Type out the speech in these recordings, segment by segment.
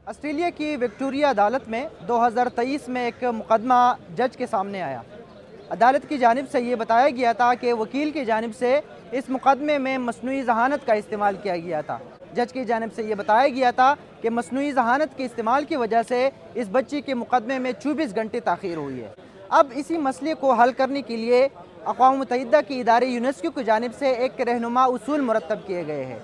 Australia کی Victoria عدالت میں 2023 میں ایک مقدمہ جج کے سامنے آیا۔ عدالت کی جانب سے یہ بتایا گیا تھا کہ وکیل کی جانب سے اس مقدمے میں مصنوعی ذہانت کا استعمال کیا گیا تھا۔ جج کی جانب سے یہ بتایا گیا تھا کہ مصنوعی ذہانت کے استعمال کی وجہ سے اس بچی کے مقدمے میں 24 گھنٹے تاخیر ہوئی ہے۔ اب اسی مسئلے کو حل کرنے کے لیے اقوام متحدہ کی ادارے یونیسکو کی جانب سے ایک رہنما اصول مرتب کیے گئے ہیں۔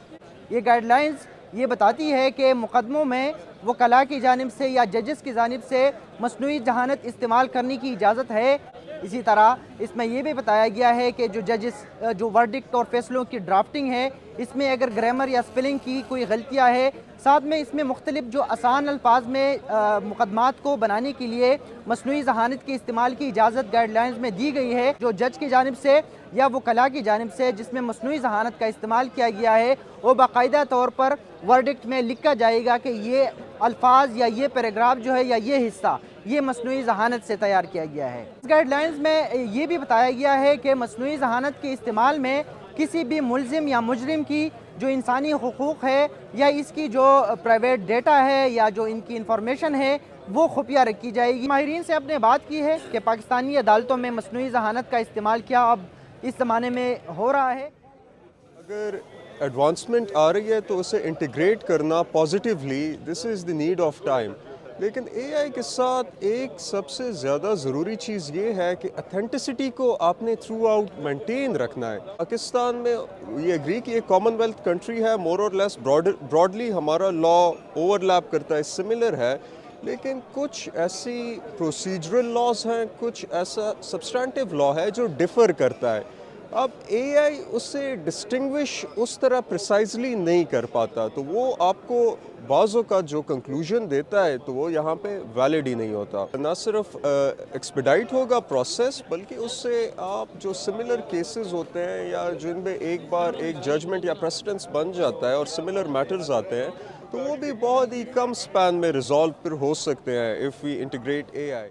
یہ گائیڈ لائنز یہ بتاتی ہے کہ مقدموں میں وکلاء کی جانب سے یا ججز کی جانب سے مصنوعی ذہانت استعمال کرنے کی اجازت ہے۔ اسی طرح اس میں یہ بھی بتایا گیا ہے کہ جو ورڈکٹ اور فیصلوں کی ڈرافٹنگ ہے، اس میں اگر گرامر یا سپیلنگ کی کوئی غلطیاں ہے، ساتھ میں اس میں مختلف جو آسان الفاظ میں مقدمات کو بنانے کے لیے مصنوعی ذہانت کے استعمال کی اجازت گائیڈ لائنز میں دی گئی ہے، جو جج کی جانب سے یا وکلاء کی جانب سے جس میں مصنوعی ذہانت کا استعمال کیا گیا ہے، وہ باقاعدہ طور پر ورڈکٹ میں لکھا جائے گا کہ یہ الفاظ یا یہ پیراگراف جو ہے یا یہ حصہ یہ مصنوعی ذہانت سے تیار کیا گیا ہے۔ اس گائیڈ لائنز میں یہ بھی بتایا گیا ہے کہ مصنوعی ذہانت کے استعمال میں کسی بھی ملزم یا مجرم کی جو انسانی حقوق ہے یا اس کی جو پرائیویٹ ڈیٹا ہے یا جو ان کی انفارمیشن ہے وہ خفیہ رکھی جائے گی۔ ماہرین سے اپنے بات کی ہے کہ پاکستانی عدالتوں میں مصنوعی ذہانت کا استعمال کیا اب اس زمانے میں ہو رہا ہے۔ اگر ایڈوانسمنٹ آ رہی ہے تو اسے انٹیگریٹ کرنا positively, this is the need of time, لیکن اے آئی کے ساتھ ایک سب سے زیادہ ضروری چیز یہ ہے کہ اتھینٹسٹی کو آپ نے تھرو آؤٹ مینٹین رکھنا ہے۔ پاکستان میں یہ اگری کہ یہ کامن ویلتھ کنٹری ہے، مور اور لیس براڈلی ہمارا لا اوور لیپ کرتا ہے، سملر ہے، لیکن کچھ ایسی پروسیجرل لاز ہیں، کچھ ایسا سبسٹینٹیو لا ہے جو ڈیفر کرتا ہے۔ اب اے آئی اس سے ڈسٹنگوش اس طرح پریسائزلی نہیں کر پاتا، تو وہ آپ کو بعضوں کا جو کنکلوژن دیتا ہے تو وہ یہاں پہ ویلڈ ہی نہیں ہوتا۔ نہ صرف ایکسپیڈائٹ ہوگا پروسیس، بلکہ اس سے آپ جو سملر کیسز ہوتے ہیں یا جن میں ایک بار ایک ججمنٹ یا پریسیڈنس بن جاتا ہے اور سملر میٹرز آتے ہیں تو وہ بھی بہت ہی کم سپین میں ریزالو پھر ہو سکتے ہیں if we integrate AI۔